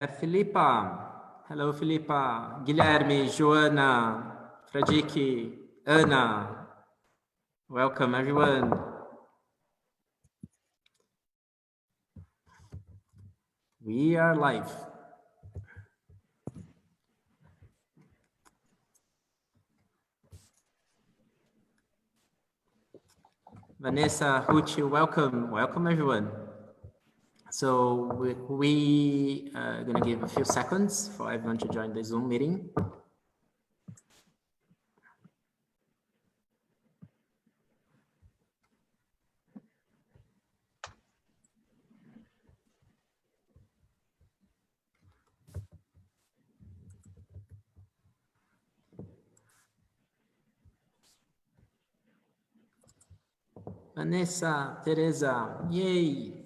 Filipa. Hello, Filipa. Guilherme, Joana, Fradique, Ana. Welcome, everyone. We are live. Vanessa, Huchi, welcome. Welcome, everyone. So we are going to give a few seconds for everyone to join the Zoom meeting. Vanessa, Teresa, yay.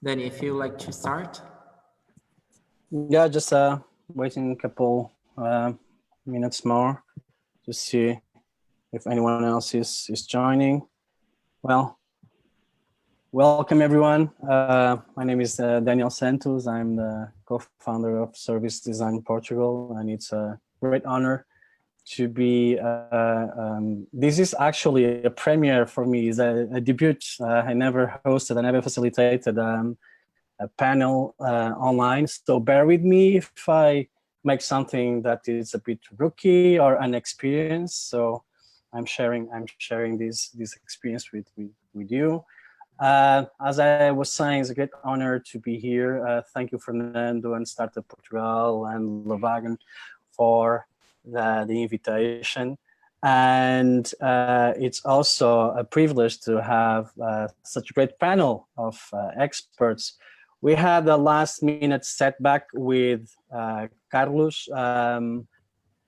Danny, if you'd like to start. Yeah, just waiting a couple minutes more to see if anyone else is joining. Well, welcome everyone. My name is Daniel Santos. I'm the co-founder of Service Design Portugal, and it's a great honor to be, this is actually a premiere for me, it's a debut. I never hosted, I never facilitated a panel online, so bear with me if I make something that is a bit rookie or unexperienced. So I'm sharing this experience with you. As I was saying, it's a great honor to be here. Thank you, Fernando and Startup Portugal and Levagan for the invitation. And it's also a privilege to have such a great panel of experts. We had a last minute setback with Carlos,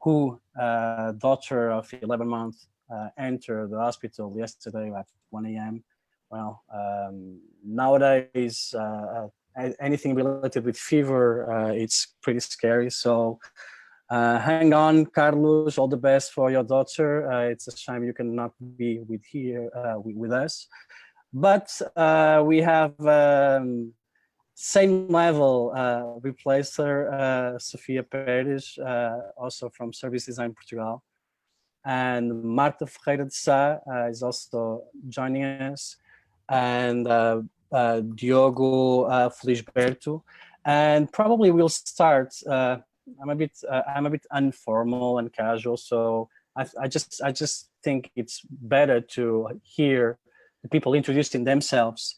who daughter of 11 months entered the hospital yesterday at 1 a.m. Well, nowadays, anything related with fever, it's pretty scary. So hang on, Carlos, all the best for your daughter. It's a shame you cannot be with us. But we have same level replacer, Sofia Pérez, also from Service Design Portugal. And Marta Ferreira is also joining us. And Diogo, Felisberto. And probably we'll start. I'm a bit informal and casual, so I just think it's better to hear the people introducing themselves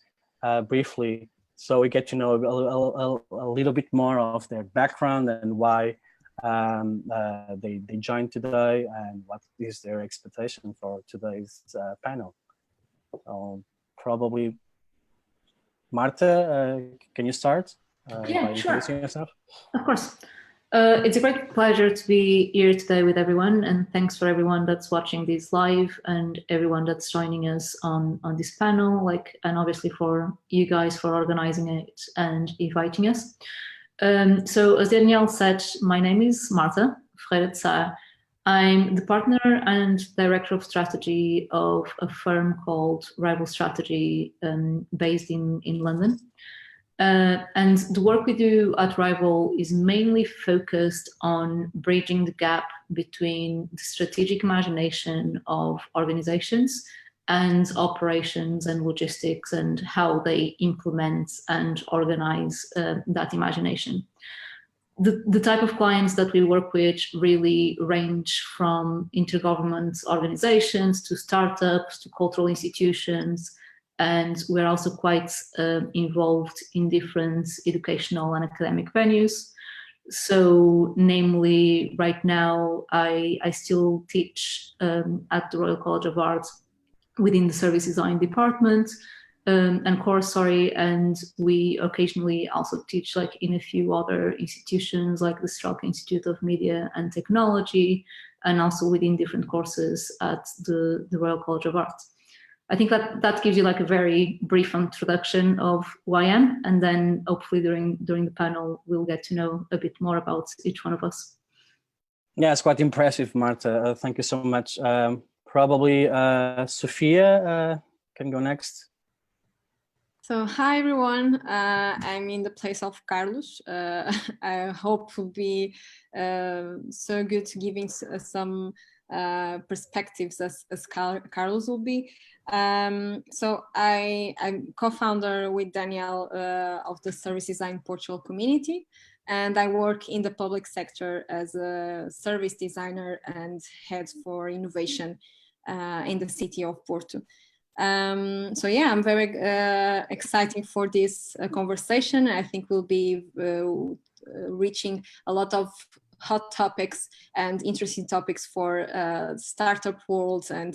briefly, so we get to know a little bit more of their background and why they joined today and what is their expectation for today's panel. So probably Marta, can you start? Yeah, by sure. Introducing yourself? Of course. It's a great pleasure to be here today with everyone, and thanks for everyone that's watching this live and everyone that's joining us on this panel, and obviously for you guys for organizing it and inviting us. So as Danielle said, my name is Marta Ferreira. I'm the partner and director of strategy of a firm called Rival Strategy, based in London. And the work we do at Rival is mainly focused on bridging the gap between the strategic imagination of organizations and operations and logistics and how they implement and organize that imagination. The type of clients that we work with really range from intergovernment organizations to startups to cultural institutions, and we're also quite involved in different educational and academic venues. So namely, right now, I still teach at the Royal College of Art within the Service Design department and course, and we occasionally also teach in a few other institutions like the Strelka Institute of Media and Technology, and also within different courses at the Royal College of Art. I think that gives you a very brief introduction of who I am, and then hopefully during the panel we'll get to know a bit more about each one of us. Yeah, it's quite impressive, Marta. Thank you so much. Probably Sofia, can go next. So hi everyone, I'm in the place of Carlos. I hope to be so good to giving some perspectives as Carlos will be. So I'm co-founder with Daniel of the Service Design Portugal community, and I work in the public sector as a service designer and head for innovation in the city of Porto. So yeah, I'm very excited for this conversation. I think we'll be reaching a lot of hot topics and interesting topics for startup worlds and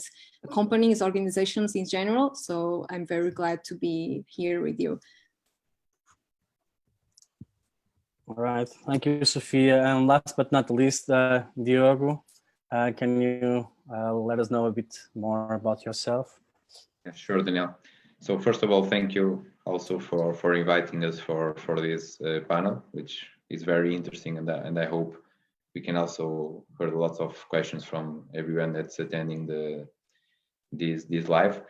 companies, organizations in general. So I'm very glad to be here with you. All right, thank you, Sofia. And last but not least, Diogo, can you let us know a bit more about yourself? Yeah, sure, Daniel. So first of all, thank you also for inviting us for this panel, which is very interesting, and I hope we can also hear lots of questions from everyone that's attending this live.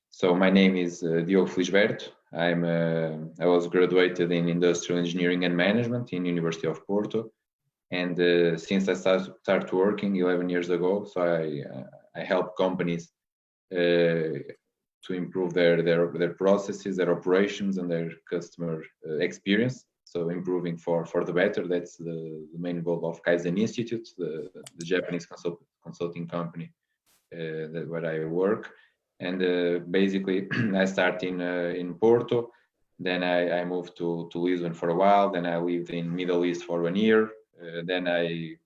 So my name is Diogo Felisberto. I was graduated in industrial engineering and management in University of Porto, and since I started working 11 years ago, so I help companies to improve their processes, their operations, and their customer experience. So improving for the better. That's the main goal of Kaizen Institute, the Japanese consulting company where I work. And basically, I start in Porto. Then I moved to Lisbon for a while. Then I lived in Middle East for 1 year. Then I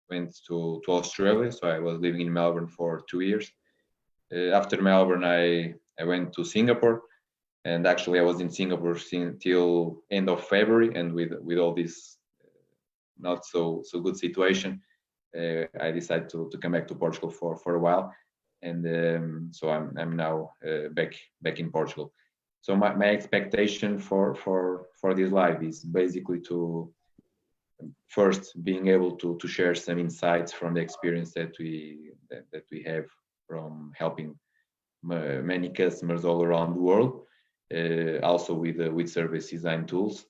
went to Australia. So I was living in Melbourne for 2 years. After Melbourne, I went to Singapore, and actually I was in Singapore till end of February, and with all this not so good situation, I decided to come back to Portugal for a while, and so I'm now back in Portugal. So my expectation for this live is basically to first being able to share some insights from the experience that we have from helping many customers all around the world, also with service design tools.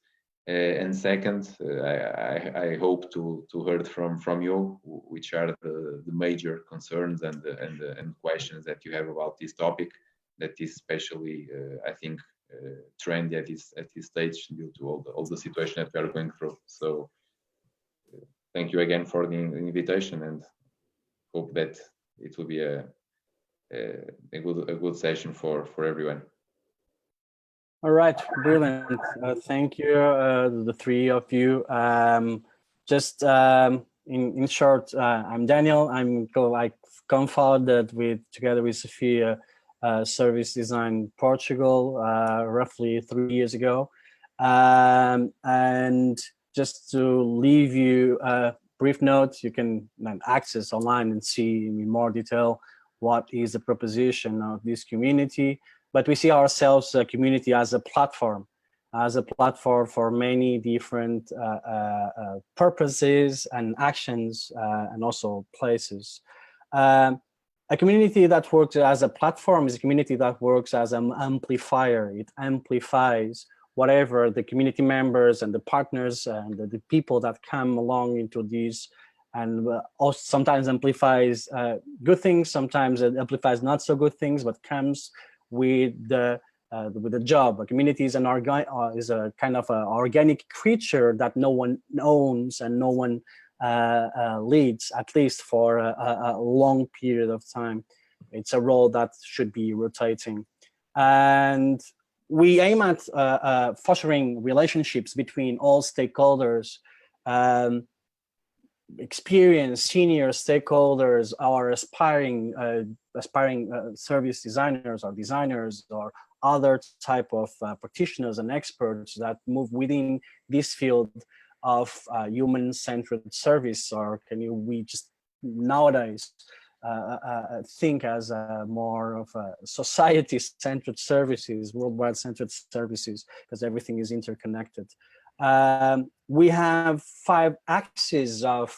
And second, I hope to hear from you which are the major concerns and questions that you have about this topic that is especially I think trendy at this stage due to all the situation that we are going through. So thank you again for the invitation, and hope that it will be a good session for everyone. All right, brilliant. Thank you, the three of you. Just in short, I'm Daniel. I'm co-founded together with Sofia, Service Design Portugal, roughly 3 years ago. And just to leave you a brief note, you can access online and see in more detail what is the proposition of this community. But we see ourselves, a community, as a platform for many different purposes and actions and also places. A community that works as a platform is a community that works as an amplifier. It amplifies whatever the community members and the partners and the people that come along into these, and also sometimes amplifies good things, sometimes it amplifies not so good things, but comes with the job. A community is a kind of an organic creature that no one owns and no one leads, at least for a long period of time. It's a role that should be rotating. And we aim at fostering relationships between all stakeholders, experienced senior stakeholders, our aspiring service designers or designers or other type of practitioners and experts that move within this field of human-centered service, or we just nowadays think as more of a society-centered services, worldwide-centered services, because everything is interconnected. We have 5 axes of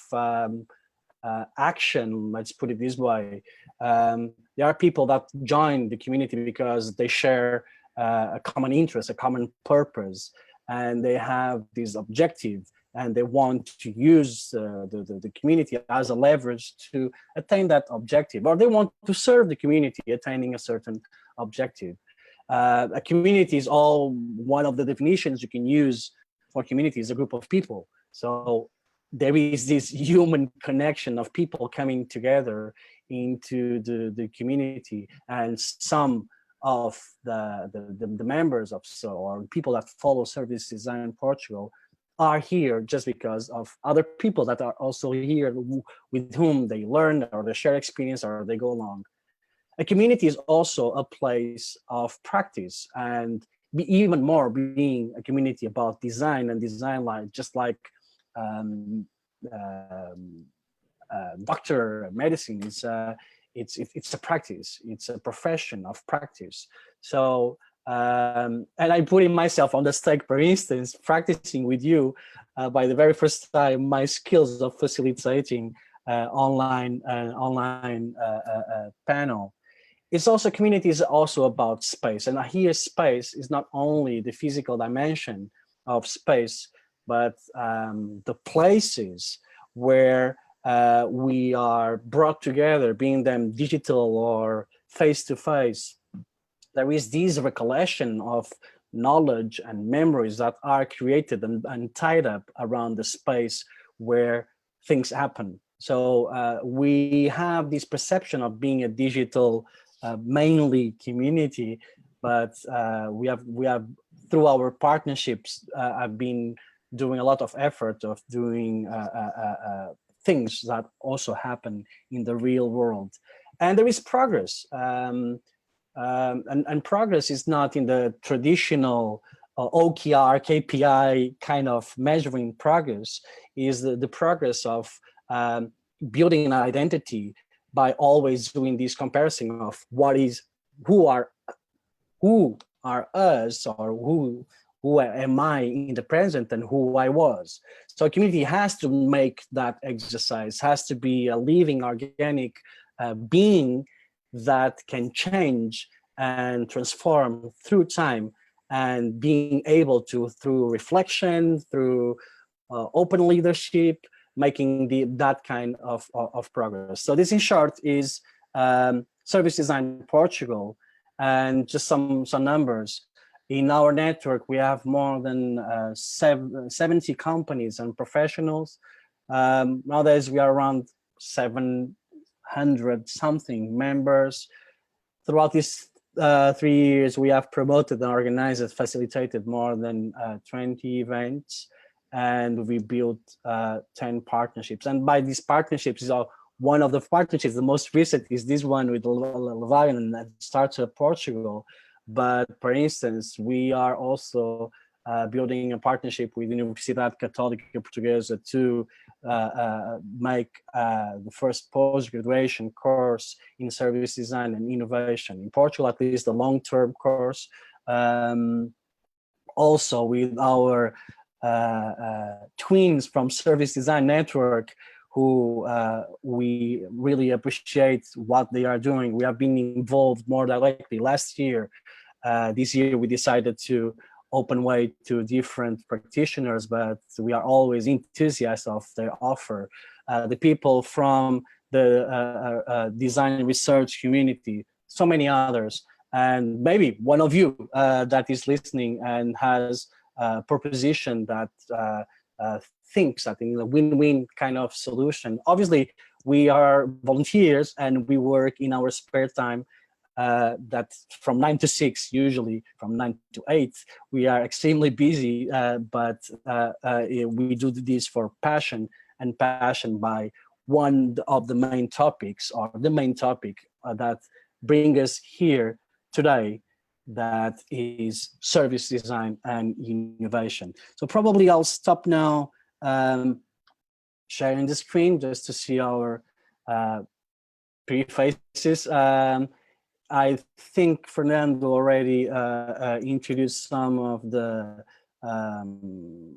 action, let's put it this way. There are people that join the community because they share a common interest, a common purpose, and they have this objective, and they want to use the community as a leverage to attain that objective, or they want to serve the community attaining a certain objective. A community is all, one of the definitions you can use for community is a group of people. So there is this human connection of people coming together into the community, and some of the members of or people that follow service design in Portugal are here just because of other people that are also here with whom they learn or they share experience or they go along. A community is also a place of practice, and even more being a community about design and design, like just like doctor medicine. It's a practice. It's a profession of practice. So and I'm putting myself on the stake, for instance, practicing with you by the very first time my skills of facilitating online panel. It's also, community is also about space, and here space is not only the physical dimension of space, but the places where we are brought together, being them digital or face-to-face. There is this recollection of knowledge and memories that are created and tied up around the space where things happen. So we have this perception of being a digital mainly community, but we have through our partnerships, I've been doing a lot of effort of doing things that also happen in the real world. And there is progress. And progress is not in the traditional OKR, KPI kind of measuring progress, is the progress of building an identity by always doing this comparison of who are us, or who am I in the present and who I was. So a community has to make that exercise, has to be a living, organic being that can change and transform through time, and being able to, through reflection, through open leadership, making that kind of progress. So this in short is Service Design Portugal, and just some numbers. In our network, we have more than 70 companies and professionals. Nowadays, we are around 700 something members. Throughout these 3 years, we have promoted and organized and facilitated more than 20 events, and we built 10 partnerships. And by these partnerships, one of the partnerships, the most recent, is this one with Levian and Startup Portugal. But for instance, we are also building a partnership with Universidade Católica Portuguesa to make the first post-graduation course in service design and innovation. In Portugal, at least the long-term course. Also with our twins from Service Design Network, who we really appreciate what they are doing. We have been involved more directly last year. This year we decided to open way to different practitioners, but we are always enthusiasts of their offer. The people from the design research community, so many others, and maybe one of you that is listening and has a proposition that thinks, I think, a win-win kind of solution. Obviously, we are volunteers and we work in our spare time. That's from 9 to 6, usually from 9 to 8. We are extremely busy, but we do this for passion, and passion by one of the main topics, or the main topic that brings us here today, that is service design and innovation. So probably I'll stop now sharing the screen just to see our pretty faces. I think Fernando already introduced some of the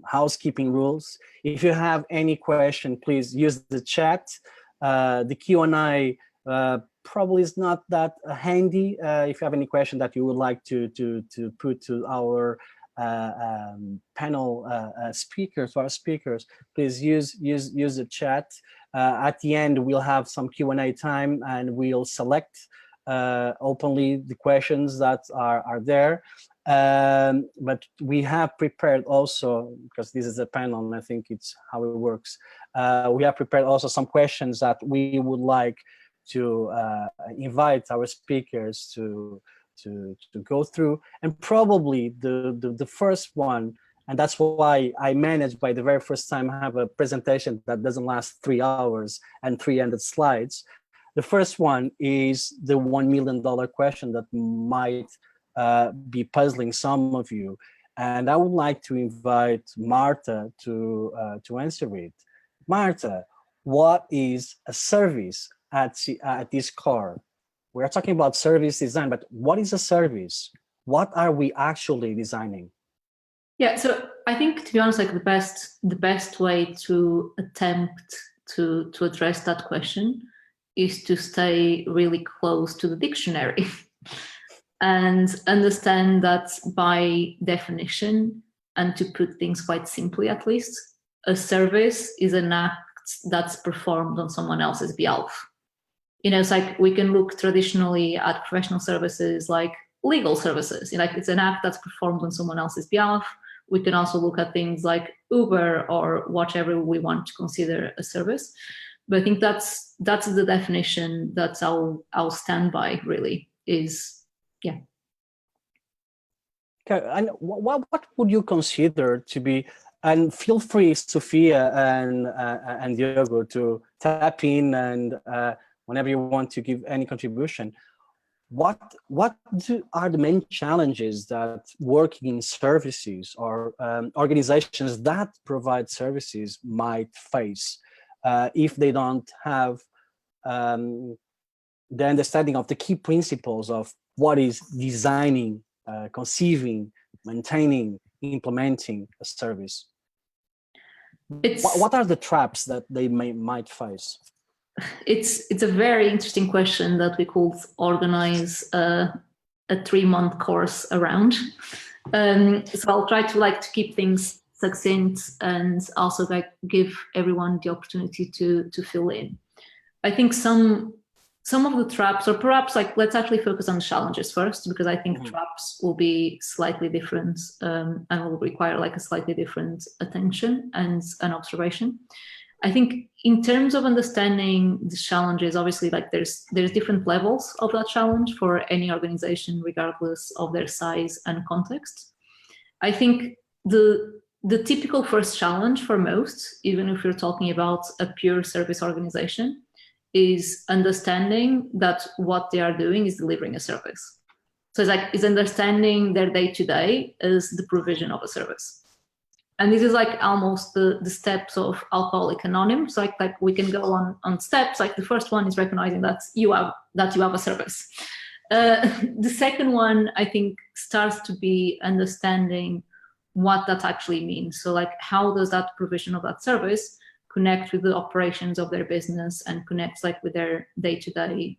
housekeeping rules. If you have any question, please use the chat. The Q&A probably is not that handy. If you have any question that you would like to put to our panel speakers, please use the chat. At the end, we'll have some Q&A time, and we'll select openly the questions that are there. But we have prepared also, because this is a panel, and I think it's how it works. We have prepared also some questions that we would like to invite our speakers to go through, and probably the first one, and that's why I managed by the very first time have a presentation that doesn't last 3 hours and 300 slides. The first one is the $1 million question that might be puzzling some of you, and I would like to invite Marta to answer it. Marta, what is a service at this core? We're talking about service design, but what is a service? What are we actually designing? Yeah, so I think, to be honest, like the best way to attempt to address that question is to stay really close to the dictionary and understand that by definition, and to put things quite simply at least, a service is an act that's performed on someone else's behalf. You know, it's like we can look traditionally at professional services like legal services. You know, like it's an act that's performed on someone else's behalf. We can also look at things like Uber or whatever we want to consider a service. But I think that's the definition that I'll stand by, really, is, yeah. Okay, and what would you consider to be, and feel free, Sofia and Diogo, to tap in and whenever you want to give any contribution. What are the main challenges that working in services or organizations that provide services might face if they don't have the understanding of the key principles of what is designing, conceiving, maintaining, implementing a service? What are the traps that they might face? It's a very interesting question that we could organize a 3-month course around. So I'll try to keep things succinct and also give everyone the opportunity to fill in. I think some of the traps, or perhaps let's actually focus on the challenges first, because I think traps will be slightly different and will require a slightly different attention and an observation. I think in terms of understanding the challenges, obviously there's different levels of that challenge for any organization, regardless of their size and context. I think the typical first challenge for most, even if you're talking about a pure service organization, is understanding that what they are doing is delivering a service. So it's understanding their day-to-day as the provision of a service. And this is almost the steps of Alcoholics Anonymous. So we can go on steps. The first one is recognizing that you have a service. The second one, I think, starts to be understanding what that actually means. So how does that provision of that service connect with the operations of their business and connects with their day-to-day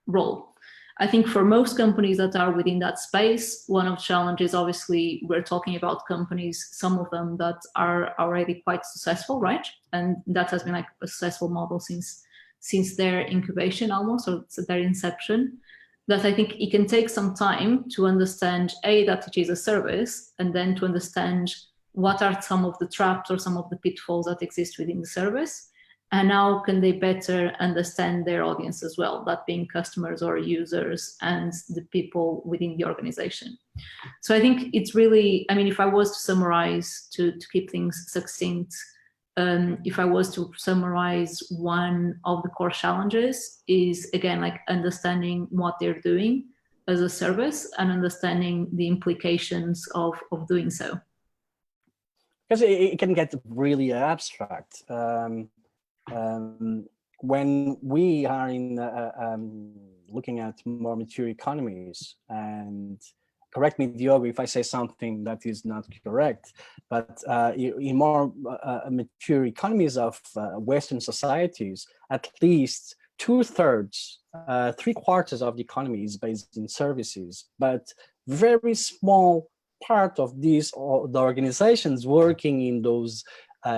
role? I think for most companies that are within that space, one of the challenges, obviously, we're talking about companies, some of them that are already quite successful, right? And that has been a successful model since their incubation almost, or their inception, that I think it can take some time to understand, that it is a service, and then to understand what are some of the traps or some of the pitfalls that exist within the service, and how can they better understand their audience as well, that being customers or users and the people within the organization. So I think it's really, if I was to summarize, to keep things succinct, if I was to summarize one of the core challenges is, again, understanding what they're doing as a service and understanding the implications of doing so. Because it can get really abstract. When we are in looking at more mature economies and correct me, Diogo, if I say something that is not correct, but in more mature economies of Western societies, at least 2/3, 3/4 of the economy is based in services, but very small part of these, the organizations working in those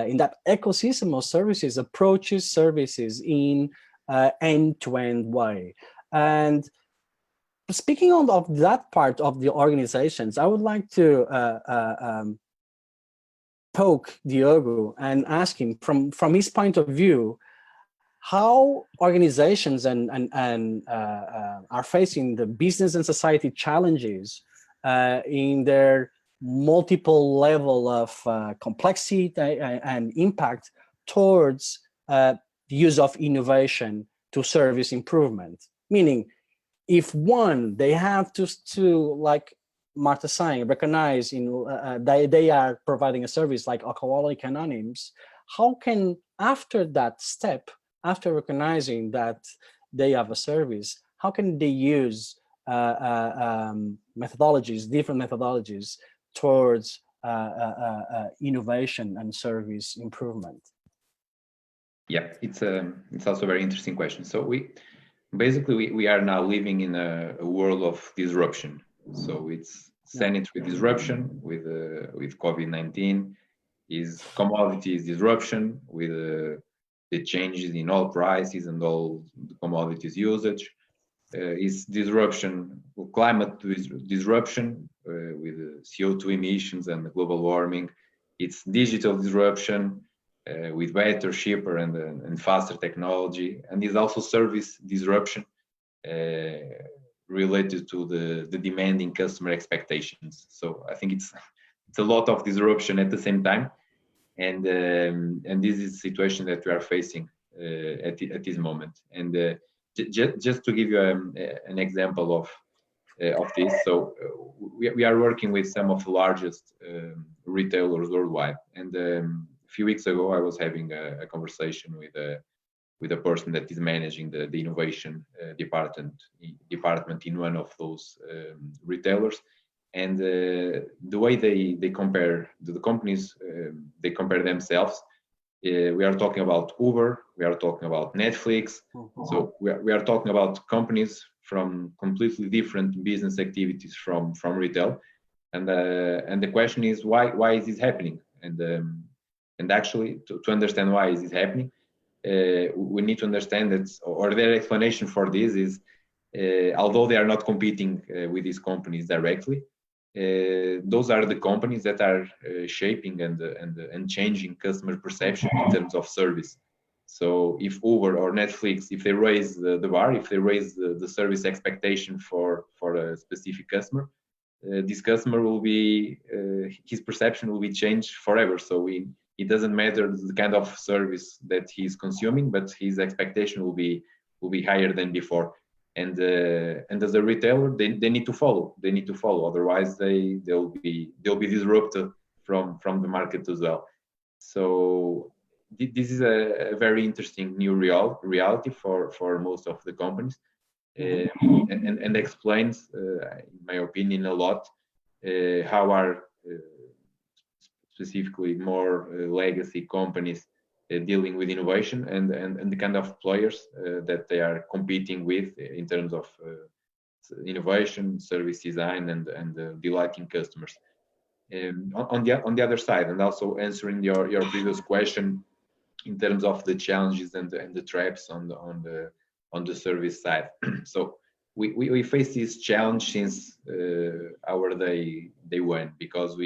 in that ecosystem of services approaches services in end-to-end way. And speaking of that part of the organizations, I would like to poke Diogo and ask him from his point of view, how organizations are facing the business and society challenges in their multiple level of complexity and impact towards the use of innovation to service improvement. Meaning, if one, they have to like Marta saying, recognize they are providing a service like Alcoholic Anonymous, how can, after that step, after recognizing that they have a service, how can they use methodologies, different methodologies towards innovation and service improvement? Yeah, it's also a very interesting question. So we are now living in a world of disruption. So it's sanitary disruption with COVID-19, is commodities disruption with the changes in oil prices and all the commodities usage. Is disruption, climate disruption with CO2 emissions and global warming. It's digital disruption with better, cheaper, and faster technology, and is also service disruption related to the demanding customer expectations. So I think it's a lot of disruption at the same time, and this is the situation that we are facing at this moment. And just to give you an example of this, so we are working with some of the largest retailers worldwide, and a few weeks ago I was having a conversation with a person that is managing the innovation department in one of those retailers, and the way they compare the companies, they compare themselves. We are talking about Uber, we are talking about Netflix. So we are talking about companies from completely different business activities from retail, and the question is why is this happening? And actually to understand why is this happening, we need to understand that, or their explanation for this is, although they are not competing with these companies directly, those are the companies that are shaping and changing customer perception in terms of service. So if Uber or Netflix, if they raise the bar, if they raise the service expectation for a specific customer, this customer will be, his perception will be changed forever. So it doesn't matter the kind of service that he's consuming, but his expectation will be higher than before. And as a retailer, they need to follow. They need to follow. Otherwise, they'll be disrupted from the market as well. So this is a very interesting new reality for most of the companies, and explains, in my opinion, a lot how are specifically more legacy companies dealing with innovation and the kind of players that they are competing with in terms of innovation, service design, and delighting customers. On the other side, and also answering your previous question in terms of the challenges and the traps on the service side. So we face this challenge since our day one, because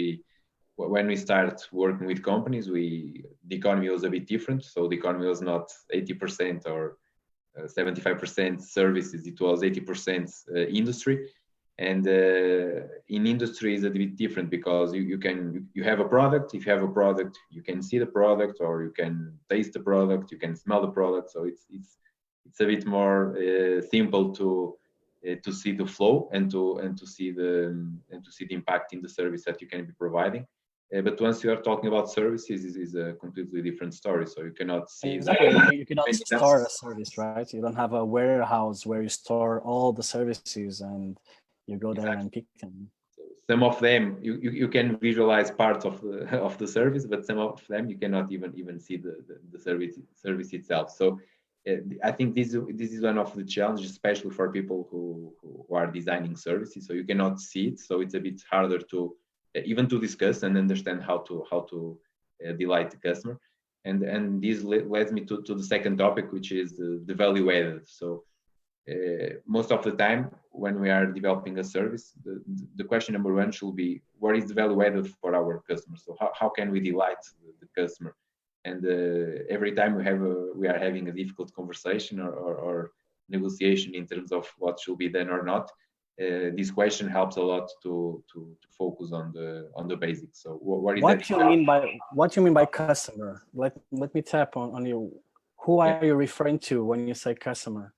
when we start working with companies, the economy was a bit different. So the economy was not 80% or 75% services, it was 80% industry. And in industry is a bit different, because you have a product. If you have a product, you can see the product, or you can taste the product, you can smell the product. So it's a bit more simple to see the flow and to see the impact in the service that you can be providing. But once you are talking about services, it is a completely different story. So you cannot see exactly. You cannot store a service, right? You don't have a warehouse where you store all the services and you go there and pick them. some of them you can visualize parts of the service, but some of them you cannot even see the service itself. So I think this is one of the challenges, especially for people who are designing services. So you cannot see it, so it's a bit harder to even to discuss and understand how to delight the customer. And this leads me to the second topic, which is the value added. So most of the time when we are developing a service, the question number one should be, what is the value added for our customers? So how can we delight the customer? And every time we are having a difficult conversation or negotiation in terms of what should be done or not, this question helps a lot to focus on the basics. So what you mean by customer? Let me tap on you. Who are you referring to when you say customer?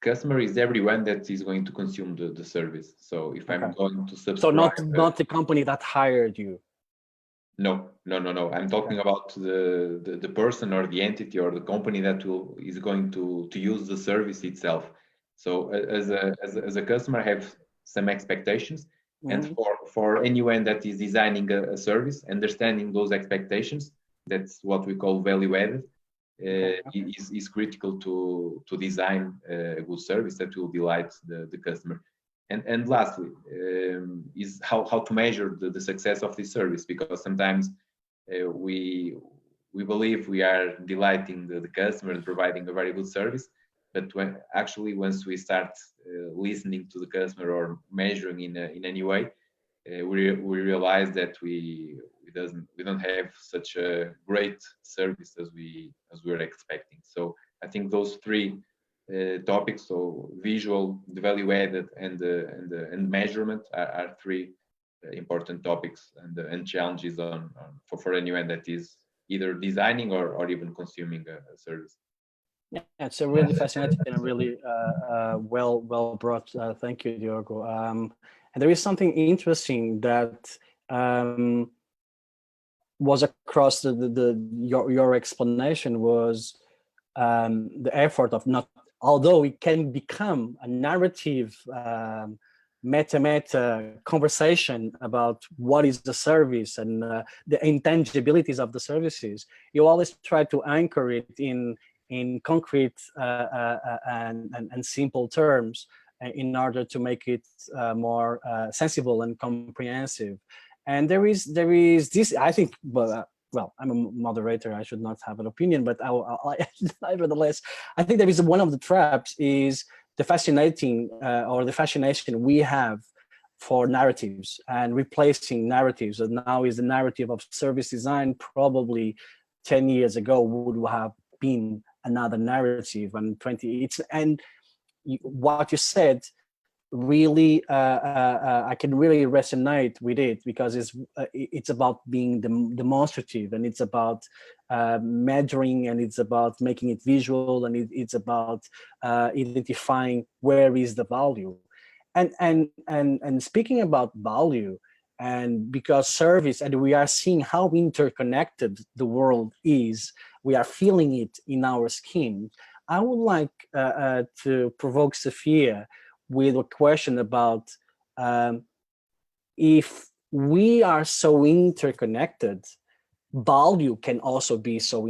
Customer is everyone that is going to consume the service. So if I'm going to subscribe, so not the company that hired you. No. I'm talking about the person or the entity or the company that is going to use the service itself. So as a customer, I have some expectations, and for anyone that is designing a service, understanding those expectations, that's what we call value added. Is critical to design a good service that will delight the customer. And lastly, is how to measure the success of this service, because sometimes we believe we are delighting the customer and providing a very good service, but once we start listening to the customer or measuring in any way, we realize that we don't have such a great service as we were expecting. So I think those three topics, so visual, the value added, and measurement, are three important topics and challenges for anyone that is either designing or even consuming a service. Yeah, it's a really fascinating and really well brought. Thank you, Diogo. And there is something interesting that was across your explanation was the effort of not, although it can become a narrative meta conversation about what is the service and the intangibilities of the services, you always try to anchor it in concrete and simple terms in order to make it more sensible and comprehensive. And there is this, I think, well, I'm a moderator, I should not have an opinion, but nevertheless, I think there is one of the traps is the fascination we have for narratives and replacing narratives. And now is the narrative of service design. Probably 10 years ago would have been another narrative, and what you said really I can really resonate with it, because it's about being demonstrative, and it's about measuring, and it's about making it visual, and it's about identifying where is the value. And speaking about value, and because service, and we are seeing how interconnected the world is, we are feeling it in our skin. I would like to provoke Sofia with a question about if we are so interconnected, value can also be so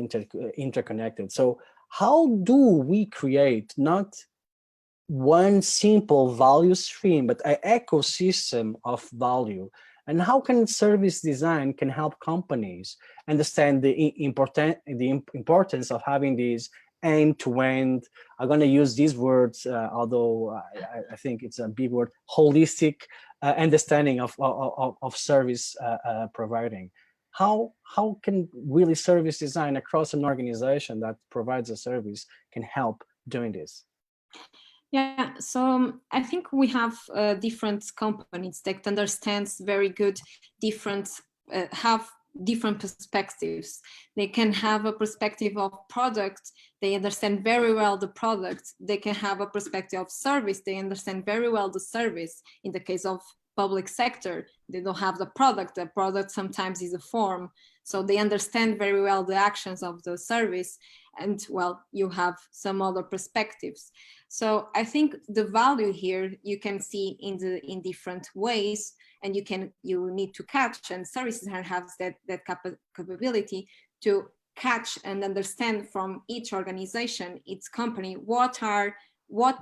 interconnected. So how do we create not one simple value stream, but an ecosystem of value? And how can service design can help companies understand the importance of having these end-to-end, I'm going to use these words, although I think it's a big word, holistic understanding of service providing. How can really service design across an organization that provides a service can help doing this? Yeah, so I think we have different companies that understands very good have different perspectives. They can have a perspective of product, they understand very well the product. They can have a perspective of service, they understand very well the service. In the case of public sector, they don't have the product sometimes is a form, so they understand very well the actions of the service. and well, you have some other perspectives. So I think the value here you can see in different ways, and you need to catch, and services have that capability to catch and understand from each organization, each company, what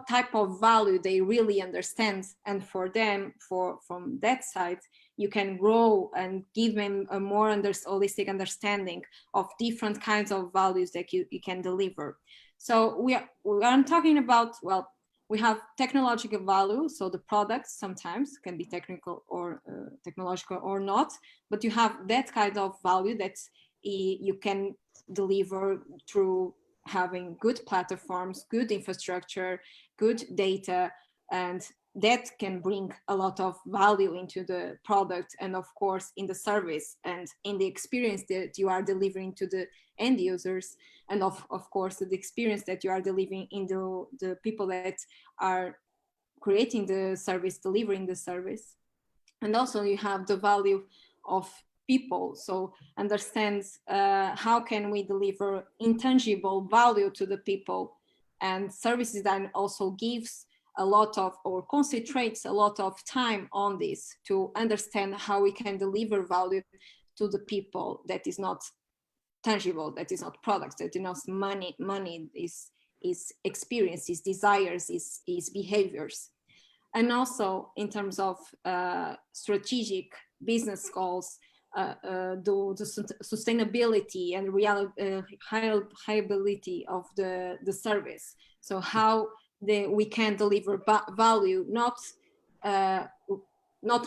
type of value they really understand, and for them, from that side, you can grow and give them a more holistic understanding of different kinds of values that you can deliver. So we are talking about, well, we have technological value, so the products sometimes can be technical or technological or not, but you have that kind of value that you can deliver through having good platforms, good infrastructure, good data, and that can bring a lot of value into the product, and of course in the service and in the experience that you are delivering to the end users, and of course the experience that you are delivering in the people that are creating the service, delivering the service. And also you have the value of people, so understand how can we deliver intangible value to the people, and services that also gives a lot of, or concentrates a lot of time on this to understand how we can deliver value to the people that is not tangible, that is not products, that is not money is experiences, desires, is behaviors. And also in terms of strategic business goals, the sustainability and reliability of the service. So how we can deliver value, not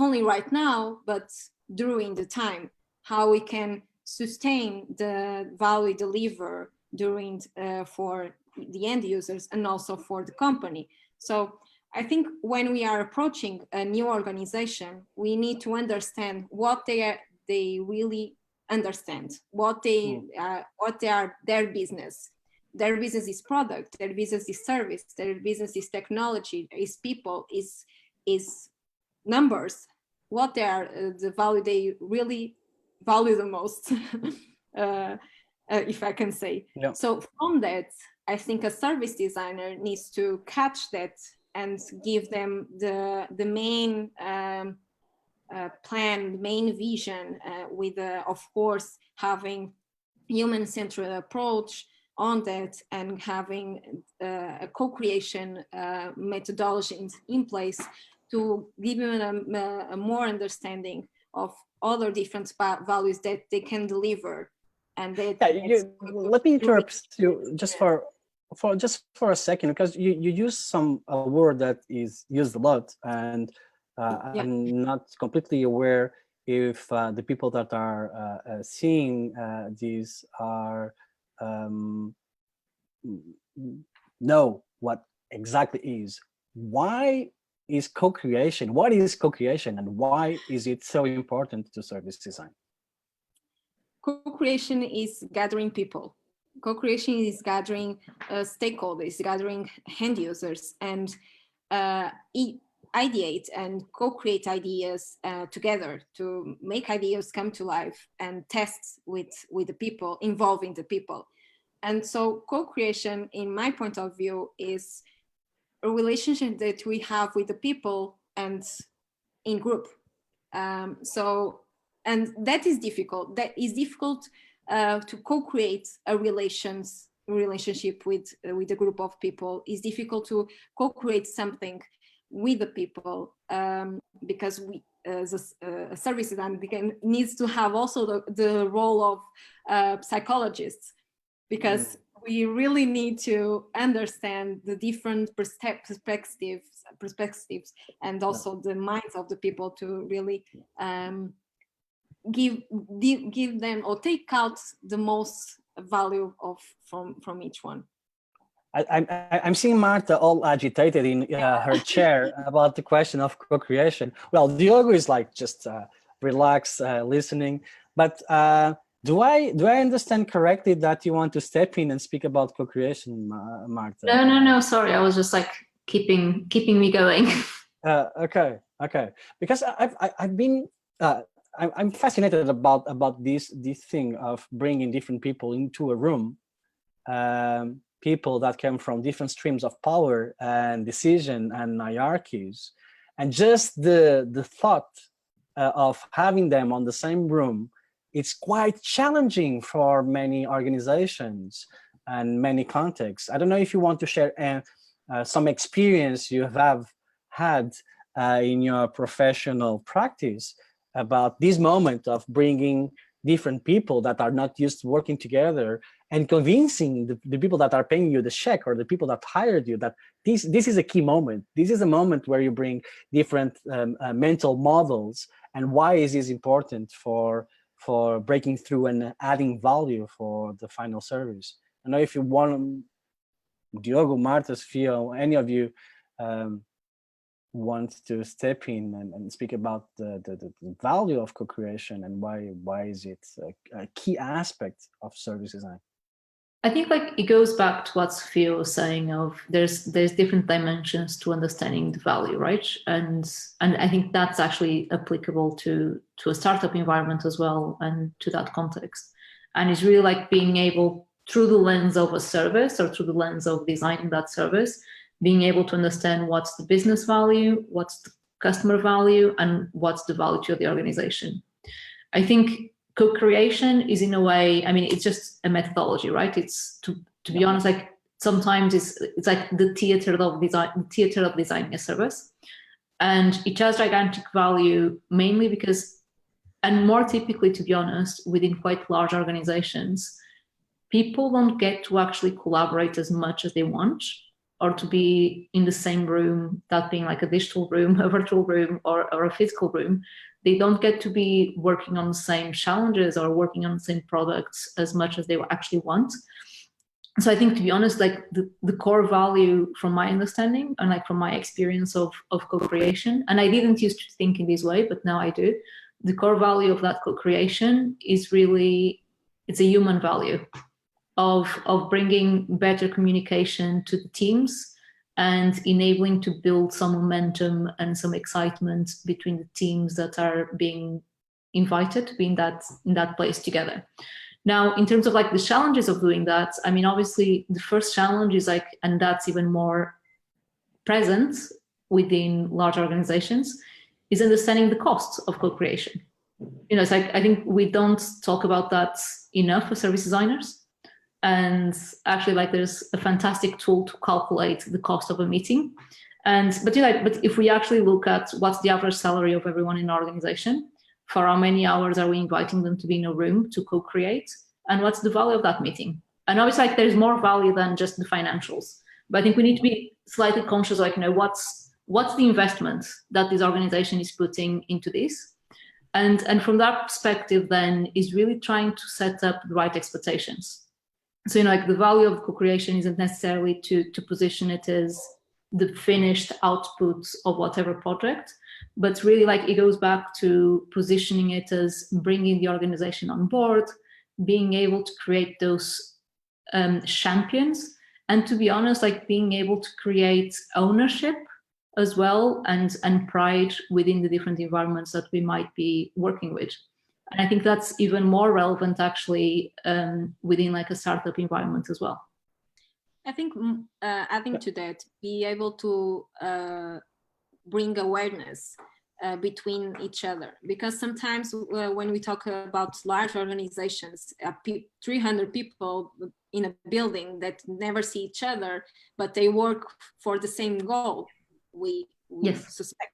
only right now, but during the time, how we can sustain the value delivered during for the end users and also for the company. So I think when we are approaching a new organization, we need to understand what they really understand, what they are their business. Their business is product, their business is service, their business is technology, is people, is numbers. What they are, the value they really value the most, if I can say. Yeah. So from that, I think a service designer needs to catch that and give them the main plan, main vision, with of course having human-centered approach on that, and having a co-creation methodology in place to give them a more understanding of other different values that they can deliver. And that let me interrupt you just for a second, because you use a word that is used a lot, and I'm not completely aware if the people that are seeing these are know what exactly is. Why is co-creation? What is co-creation, and why is it so important to service design? Co-creation is gathering people. Co-creation is gathering stakeholders, gathering end users, and ideate and co-create ideas together to make ideas come to life and test with the people, involving the people. And so co-creation, in my point of view, is a relationship that we have with the people and in group. And that is difficult. That is difficult to co-create a relationship with a group of people. It's difficult to co-create something with the people, because we, as a service design, needs to have also the role of psychologists, because we really need to understand the different perspectives and also the minds of the people to really give them or take out the most value from each one. I'm seeing Marta all agitated in her chair about the question of co-creation. Well, Diogo is like just relaxed, listening. But do I understand correctly that you want to step in and speak about co-creation, Marta? No. Sorry, I was just like keeping me going. Okay. Because I've been I'm fascinated about this thing of bringing different people into a room people that come from different streams of power and decision and hierarchies, and just the thought of having them on the same room, it's quite challenging for many organizations and many contexts. I don't know if you want to share some experience you have had in your professional practice about this moment of bringing different people that are not used to working together and convincing the people that are paying you the check or the people that hired you that this is a key moment. This is a moment where you bring different mental models, and why is this important for breaking through and adding value for the final service. I know if you want, Diogo, Marta, Sofia, any of you want to step in and speak about the value of co-creation and why is it a key aspect of service design? I think like it goes back to what Sofia was saying of there's different dimensions to understanding the value, right? And I think that's actually applicable to a startup environment as well and to that context. And it's really like being able, through the lens of a service or through the lens of designing that service, being able to understand what's the business value, what's the customer value, and what's the value to the organization. I think co-creation is in a way, I mean, it's just a methodology, right? It's to be honest, like sometimes it's like the theater of designing a service, and it has gigantic value mainly because, and more typically, to be honest, within quite large organizations, people don't get to actually collaborate as much as they want, or to be in the same room, that being like a digital room, a virtual room, or a physical room. They don't get to be working on the same challenges or working on the same products as much as they actually want. So I think, to be honest, like the core value from my understanding and like from my experience of co-creation, and I didn't used to think in this way, but now I do, the core value of that co-creation is really, it's a human value of bringing better communication to the teams and enabling to build some momentum and some excitement between the teams that are being invited to be in that place together. Now, in terms of like the challenges of doing that, I mean, obviously the first challenge is like, and that's even more present within large organizations, is understanding the costs of co-creation. You know, it's like, I think we don't talk about that enough for service designers. And actually, like, there's a fantastic tool to calculate the cost of a meeting. But if we actually look at what's the average salary of everyone in our organization, for how many hours are we inviting them to be in a room to co-create, and what's the value of that meeting? And obviously, like, there's more value than just the financials. But I think we need to be slightly conscious, like, you know, what's the investment that this organization is putting into this? And from that perspective, then, is really trying to set up the right expectations. So, you know, like the value of co-creation isn't necessarily to position it as the finished output of whatever project, but really like it goes back to positioning it as bringing the organization on board, being able to create those champions, and to be honest, like being able to create ownership as well and pride within the different environments that we might be working with. And I think that's even more relevant actually within like a startup environment as well. I think adding to that, be able to bring awareness between each other, because sometimes when we talk about large organizations, 300 people in a building that never see each other, but they work for the same goal, we yes. suspect.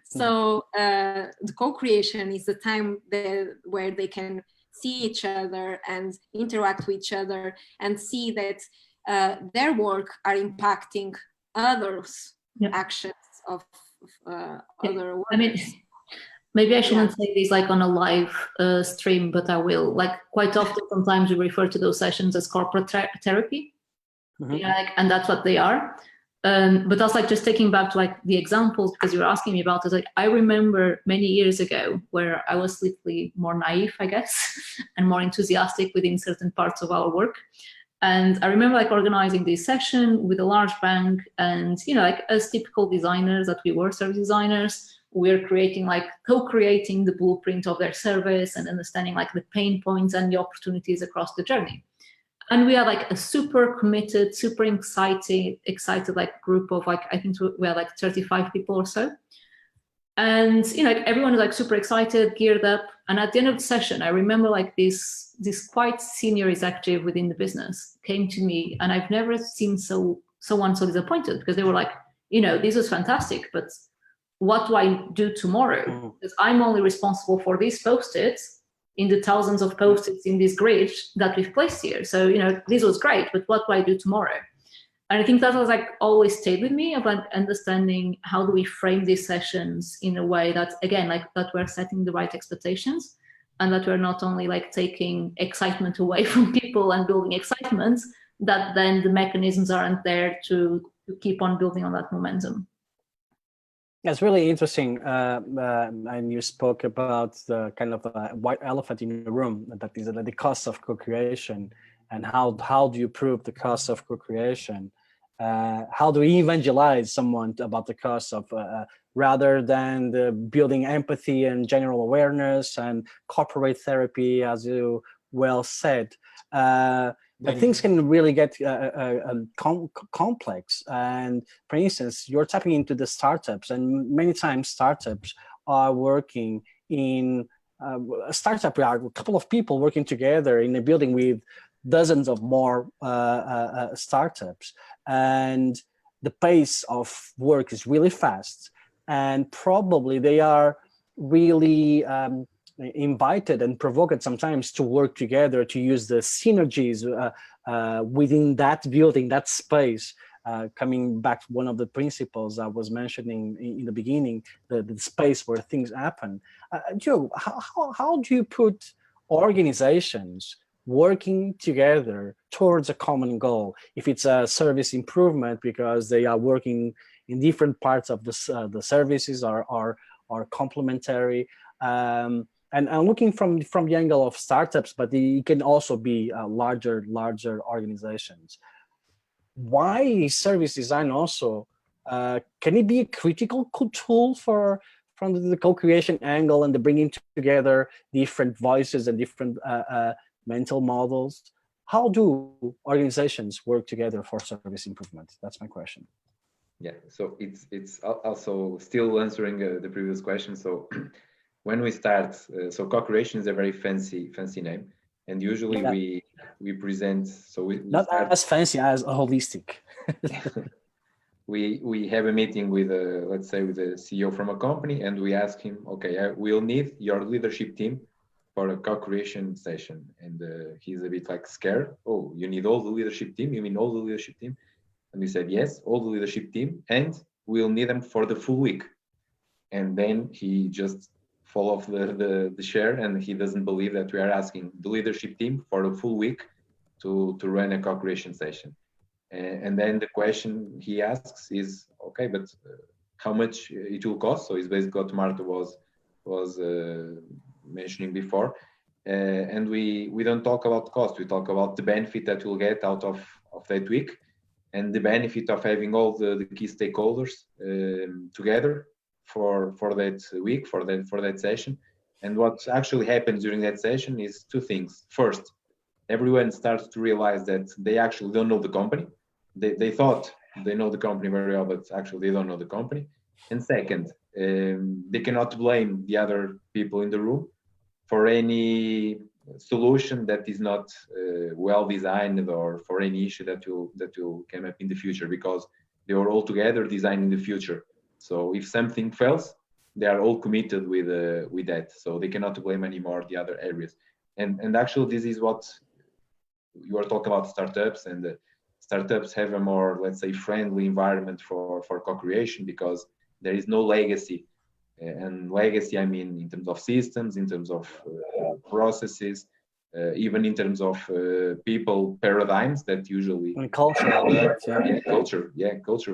So the co-creation is the time where they can see each other and interact with each other and see that their work are impacting others' actions of other work. I mean, maybe I shouldn't say this like on a live stream, but I will. Like quite often, sometimes we refer to those sessions as corporate therapy. Mm-hmm. Yeah, like, and that's what they are. But that's like just taking back to like the examples, because you were asking me about it. Like I remember many years ago where I was slightly more naive, I guess, and more enthusiastic within certain parts of our work. And I remember like organizing this session with a large bank, and you know, like as typical designers that we were, service designers, we're creating like co-creating the blueprint of their service and understanding like the pain points and the opportunities across the journey. And we are like a super committed, super excited like group of like, I think we are like 35 people or so. And you know, like everyone is like super excited, geared up. And at the end of the session, I remember like this quite senior executive within the business came to me, and I've never seen someone so disappointed, because they were like, you know, this was fantastic, but what do I do tomorrow? Because I'm only responsible for these Post-its in the thousands of Post-its in this grid that we've placed here. So, you know, this was great, but what do I do tomorrow? And I think that was like always stayed with me, about understanding how do we frame these sessions in a way that, again, like that we're setting the right expectations, and that we're not only like taking excitement away from people and building excitement, that then the mechanisms aren't there to keep on building on that momentum. It's really interesting, and you spoke about the kind of white elephant in the room, that is the cost of co-creation, and how do you prove the cost of co-creation? How do we evangelize someone about the cost of, rather than the building empathy and general awareness and corporate therapy, as you well said. But things can really get complex. And for instance, you're tapping into the startups, and many times startups are working in a startup. We are a couple of people working together in a building with dozens of more startups, and the pace of work is really fast, and probably they are really invited and provoked sometimes to work together, to use the synergies within that building, that space. Coming back to one of the principles I was mentioning in the beginning, the space where things happen. Diogo, how do you put organizations working together towards a common goal? If it's a service improvement because they are working in different parts of the services are complementary, and I'm looking from the angle of startups, but it can also be larger organizations. Why is service design also, can it be a critical tool from the co-creation angle and the bringing together different voices and different mental models? How do organizations work together for service improvement? That's my question. Yeah, so it's also still answering the previous question. So when we start, so co-creation is a very fancy name, and usually we present. So we not start, as fancy as holistic. we have a meeting with let's say with a CEO from a company, and we ask him, okay, we'll need your leadership team for a co-creation session, and he's a bit like scared. Oh, you need all the leadership team? You mean all the leadership team? And we said, yes, all the leadership team, and we'll need them for the full week. And then he just fall off the chair, and he doesn't believe that we are asking the leadership team for a full week to run a co-creation session. And then the question he asks is, okay, but how much it will cost? So it's basically what Marta was mentioning before. And we don't talk about cost. We talk about the benefit that we'll get out of that week, and the benefit of having all the key stakeholders together for that week, for that session. And what actually happens during that session is two things. First, everyone starts to realize that they actually don't know the company. They thought they know the company very well, but actually they don't know the company. And second, they cannot blame the other people in the room for any solution that is not well designed, or for any issue that will come up in the future, because they were all together designing the future. So if something fails, they are all committed with that. So they cannot blame anymore the other areas. And actually, this is what you are talking about, startups, and startups have a more, let's say, friendly environment for co-creation, because there is no legacy. And legacy, I mean, in terms of systems, in terms of processes, even in terms of people paradigms that usually culture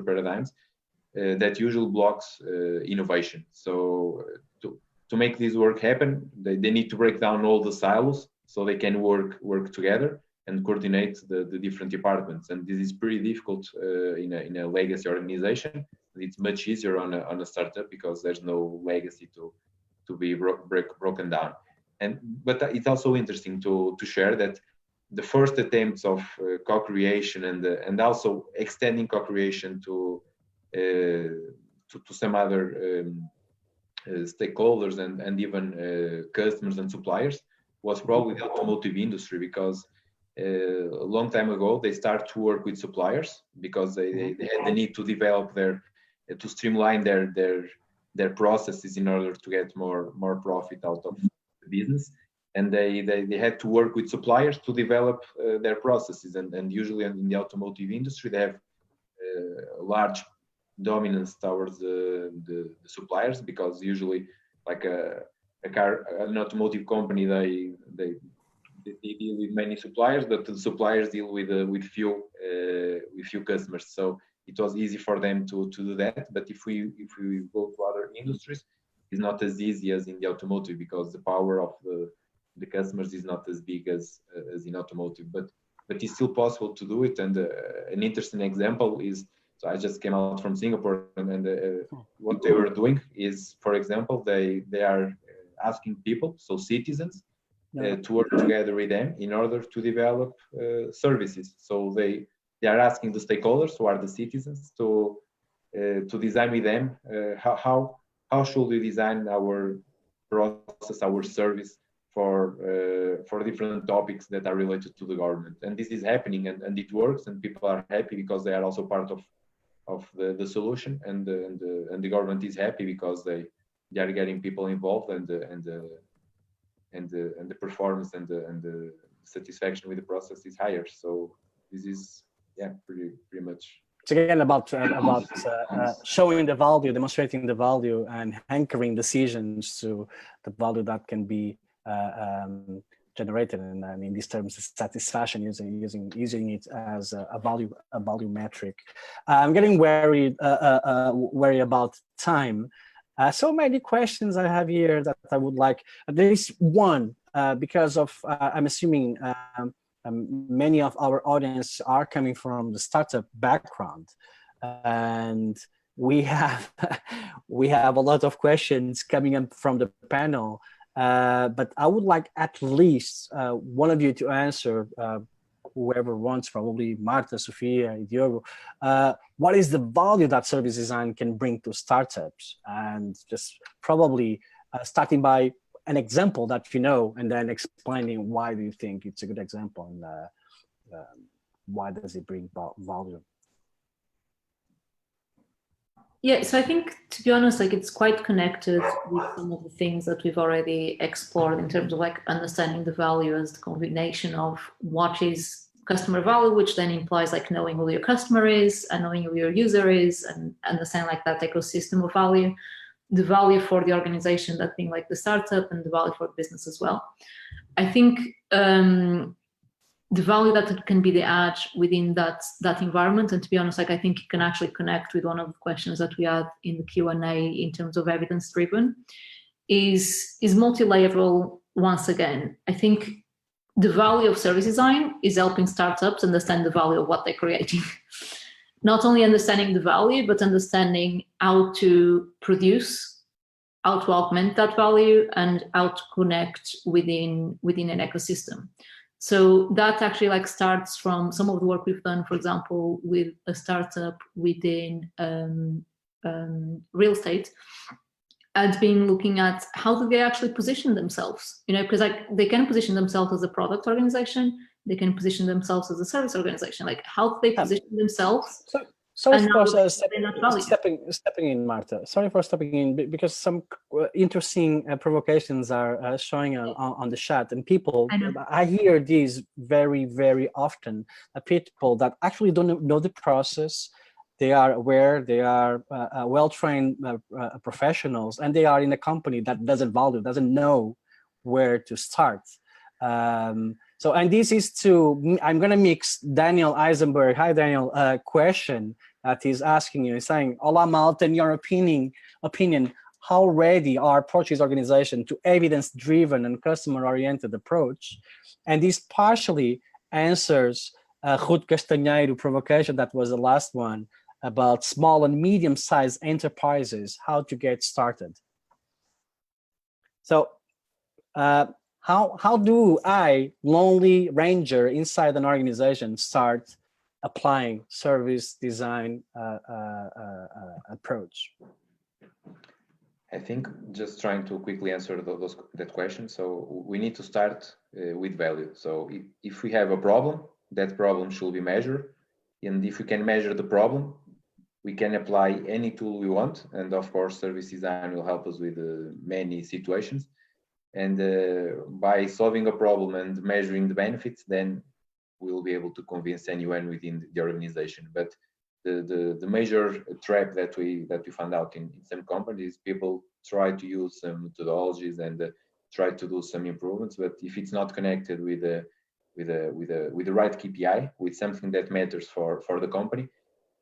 paradigms that usually blocks innovation. So to make this work happen, they need to break down all the silos so they can work together and coordinate the different departments. And this is pretty difficult in a legacy organization. It's much easier on a startup, because there's no legacy to be broken down. But it's also interesting to share that the first attempts of co-creation and also extending co-creation to some other stakeholders and even customers and suppliers was probably the automotive industry, because a long time ago they started to work with suppliers because they had the need to develop to streamline their processes in order to get more profit out of the business, and they had to work with suppliers to develop their processes, and usually in the automotive industry they have a large dominance towards the suppliers, because usually like an automotive company they deal with many suppliers, but the suppliers deal with few customers. So it was easy for them to do that. But if we go to other industries, it's not as easy as in the automotive, because the power of the customers is not as big as in automotive. But it's still possible to do it. And an interesting example is, so I just came out from Singapore, and what they were doing is, for example, they are asking people, so citizens, to work together with them in order to develop services. So they are asking the stakeholders, who are the citizens, to design with them how should we design our process, our service for different topics that are related to the government. And this is happening, and it works, and people are happy because they are also part of the solution, and the government is happy because they are getting people involved, and the performance and the satisfaction with the process is higher. So this is pretty much. It's again about showing the value, demonstrating the value, and anchoring decisions to the value that can be generated. And in these terms, satisfaction, using it as a value metric. I'm getting worried about time. So many questions I have here that I would like. There is one because of I'm assuming many of our audience are coming from the startup background, and we have a lot of questions coming up from the panel. But I would like at least one of you to answer. Whoever wants, probably Marta, Sofia, Diogo, what is the value that service design can bring to startups? And just probably starting by an example that you know, and then explaining why do you think it's a good example, and why does it bring value? Yeah, so I think, to be honest, like it's quite connected with some of the things that we've already explored in terms of like understanding the value as the combination of what is customer value, which then implies like knowing who your customer is and knowing who your user is, and understand like that ecosystem of value, the value for the organization, that being like the startup, and the value for the business as well. I think the value that can be the edge within that environment, and to be honest, like I think it can actually connect with one of the questions that we had in the Q&A in terms of evidence-driven, is multi-level. Once again, I think the value of service design is helping startups understand the value of what they're creating. Not only understanding the value, but understanding how to produce, how to augment that value, and how to connect within an ecosystem. So that actually like starts from some of the work we've done, for example, with a startup within real estate, and been looking at how do they actually position themselves, because like they can position themselves as a product organization, they can position themselves as a service organization, like how do they position themselves? Sorry for stepping in, Marta. Sorry for stepping in, because some interesting provocations are showing on the chat, and people, I hear these very, very often, people that actually don't know the process. They are aware, they are well-trained professionals, and they are in a company that doesn't know where to start. So, and this is I'm going to mix Daniel Eisenberg, hi Daniel, question that he's asking you, he's saying, "Olá Malta, in your opinion, how ready are Portuguese organizations to evidence-driven and customer-oriented approach?" And this partially answers Ruth Castanheiro provocation, that was the last one, about small and medium-sized enterprises, how to get started. So, how how do I, lonely ranger inside an organization, start applying service design approach? I think just trying to quickly answer that question. So we need to start with value. So if we have a problem, that problem should be measured. And if we can measure the problem, we can apply any tool we want. And of course, service design will help us with many situations. And by solving a problem and measuring the benefits, then we'll be able to convince anyone within the organization. But the major trap that we found out in some companies, people try to use some methodologies and try to do some improvements, but if it's not connected with the right KPI, with something that matters for the company,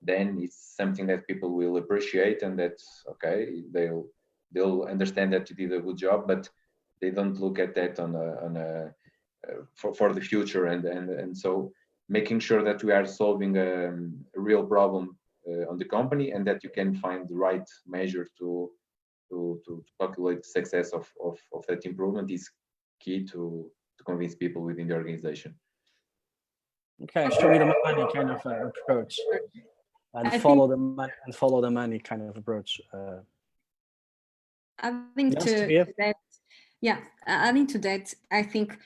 then it's something that people will appreciate, and that's okay. They'll understand that you did a good job, but they don't look at that for the future, and so making sure that we are solving a real problem on the company, and that you can find the right measure to calculate the success of that improvement is key to convince people within the organization. Okay, show me the money kind of approach, and follow the money kind of approach. Adding to that, I think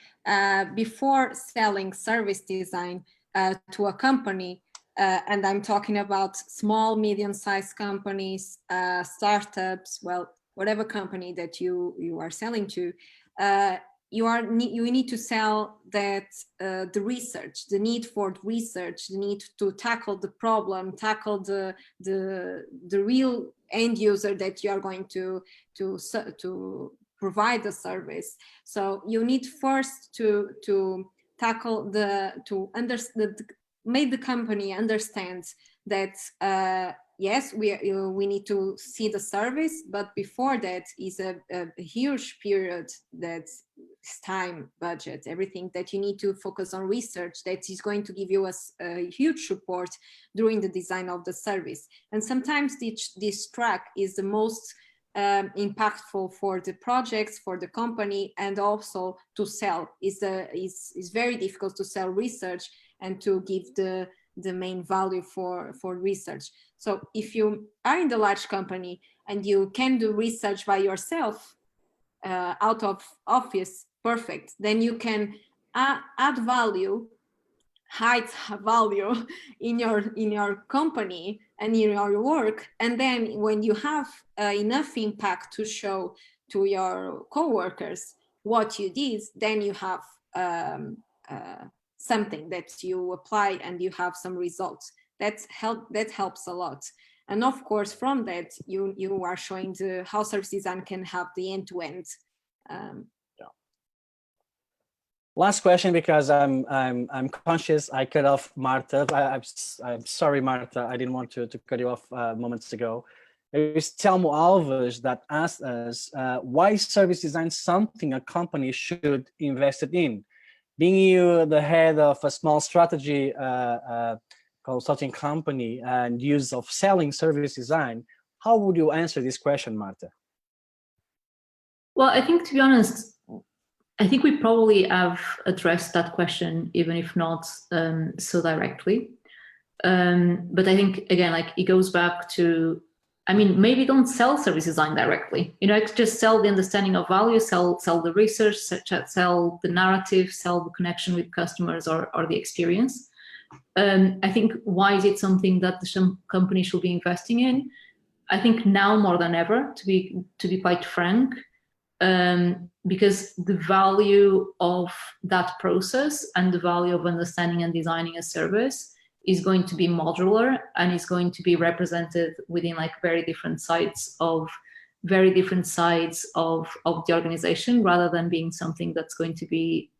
before selling service design to a company, and I'm talking about small, medium-sized companies, startups, well, whatever company that you are selling to, you need to sell that the research, the need for research, the need to tackle the problem, tackle the real end user that you are going to provide the service. So you need first to tackle make the company understand that yes, we need to see the service, but before that is a huge period that's time, budget, everything that you need to focus on research that is going to give you a huge support during the design of the service. And sometimes this track is the most impactful for the projects, for the company, and also to sell. Is very difficult to sell research and to give the main value for research. So if you are in the large company and you can do research by yourself out of office, perfect. Then you can add value, hide value in your company and in your work. And then when you have enough impact to show to your coworkers what you did, then you have something that you apply and you have some results. That helps a lot. And of course, from that, you are showing how service design can have the end-to-end. Last question, because I'm conscious I cut off Marta. I'm sorry, Marta. I didn't want to cut you off moments ago. There is Telmo Alves that asked us why service design is something a company should invest in. Being you the head of a small strategy consulting company and use of selling service design, how would you answer this question, Marta? Well, I think, to be honest, I think we probably have addressed that question, even if not so directly. But I think, again, like it goes back to, I mean, maybe don't sell service design directly. You know, just sell the understanding of value, sell the research, sell the narrative, sell the connection with customers or the experience. I think, why is it something that some company should be investing in? I think now more than ever, to be quite frank, because the value of that process and the value of understanding and designing a service is going to be modular and is going to be represented within like very different sides of the organization, rather than being something that's going to be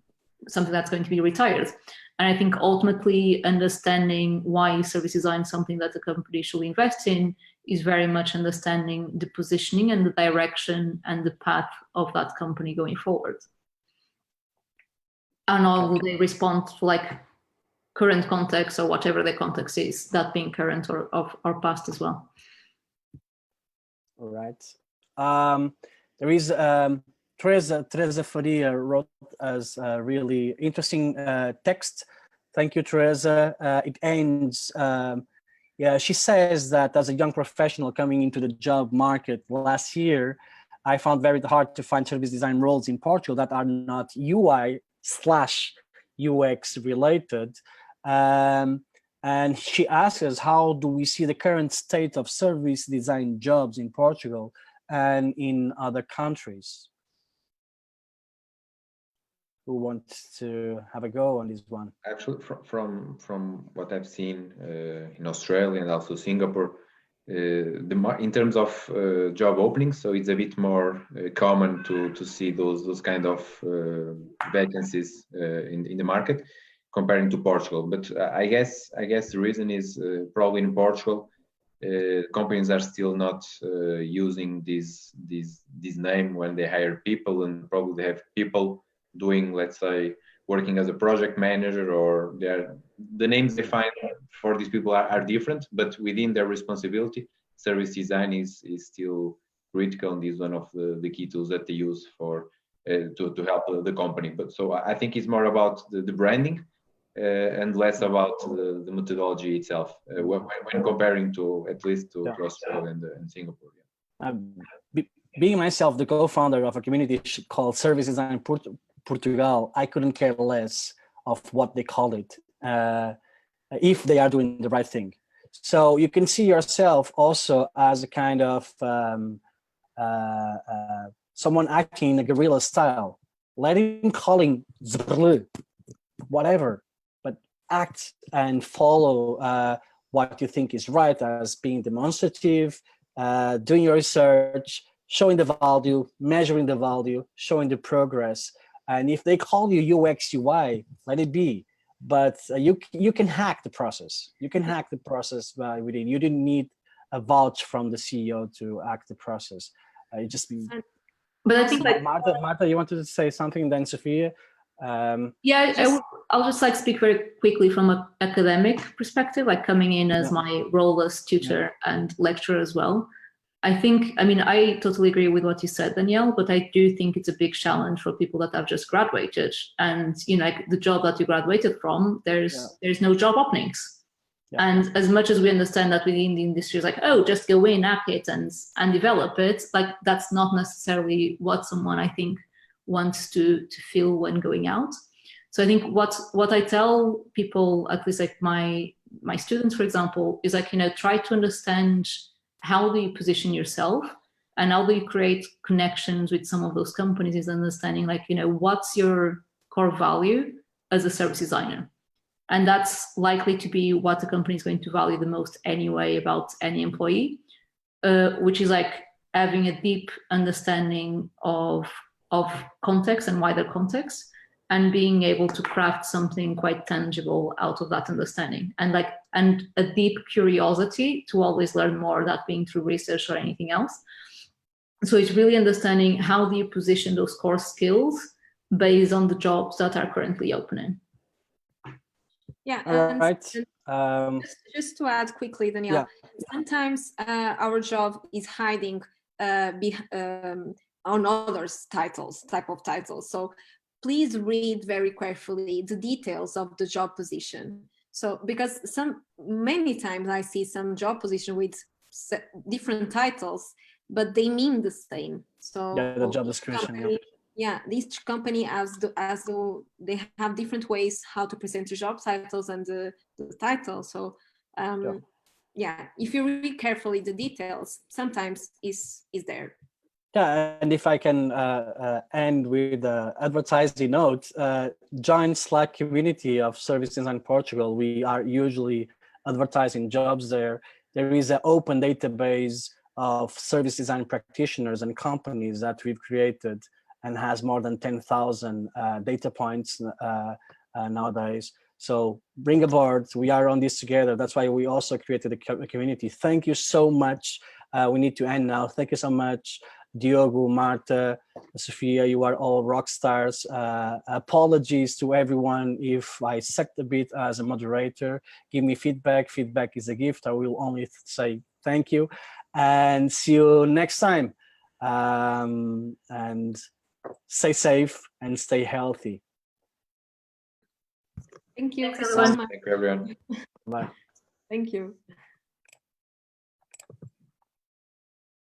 retired. And I think ultimately understanding why service design is something that the company should invest in is very much understanding the positioning and the direction and the path of that company going forward. And how will they respond to like current context or whatever the context is, that being current or past as well. All right. There is Teresa Ferreira wrote us a really interesting text. Thank you, Teresa. It ends, yeah, she says that as a young professional coming into the job market last year, I found very hard to find service design roles in Portugal that are not UI/UX related. And she asks us, how do we see the current state of service design jobs in Portugal and in other countries? Who wants to have a go on this one? Actually, from what I've seen in Australia and also Singapore, in terms of job openings, so it's a bit more common to see those kind of vacancies in the market comparing to Portugal. But I guess the reason is probably in Portugal, companies are still not using this name when they hire people, and probably they have people doing, let's say, working as a project manager, or the names they find for these people are different, but within their responsibility, service design is still critical, and is one of the key tools that they use for to help the company. But so I think it's more about the branding and less about the methodology itself when comparing to, at least to Australia and Singapore. Being myself the co-founder of a community called Service Design Portugal, I couldn't care less of what they call it, if they are doing the right thing. So you can see yourself also as a kind of someone acting in a guerrilla style. Let him calling whatever, but act and follow what you think is right, as being demonstrative, doing your research, showing the value, measuring the value, showing the progress. And if they call you UX UI, let it be. But you can hack the process. You can hack the process within. You didn't need a vouch from the CEO to hack the process. You just be. But I think like Marta, you wanted to say something, then Sofia. Yeah, I'll just like speak very quickly from an academic perspective, like coming in as my role as tutor and lecturer as well. I think, I mean, I totally agree with what you said, Danielle, but I do think it's a big challenge for people that have just graduated, and you know, like the job that you graduated from, there's no job openings. And as much as we understand that within the industry is like, oh, just go in, hack it and develop it, like that's not necessarily what someone I think wants to feel when going out. So I think what I tell people, at least like my students, for example, is like, you know, try to understand how do you position yourself and how do you create connections with some of those companies, is understanding like, you know, what's your core value as a service designer. And that's likely to be what the company is going to value the most anyway about any employee, which is like having a deep understanding of context and wider context, and being able to craft something quite tangible out of that understanding, and a deep curiosity to always learn more, that being through research or anything else. So it's really understanding how do you position those core skills based on the jobs that are currently opening. Yeah, and just to add quickly, Danielle, sometimes our job is hiding on others' type of titles. So please read very carefully the details of the job position. So because many times I see some job position with different titles, but they mean the same. So the job description. This company as though they have different ways how to present the job titles and the title. So if you read carefully the details, sometimes is there. Yeah, and if I can end with an advertising note, join Slack community of Service Design Portugal. We are usually advertising jobs there. There is an open database of service design practitioners and companies that we've created, and has more than 10,000 data points nowadays. So bring aboard, we are on this together. That's why we also created a community. Thank you so much. We need to end now. Thank you so much. Diogo, Marta, Sofia, you are all rock stars. Apologies to everyone if I sucked a bit as a moderator. Give me feedback. Feedback is a gift. I will only say thank you, and see you next time. And stay safe and stay healthy. Thank you Thanks, so everyone. much. Thank you, everyone. Bye. Thank you.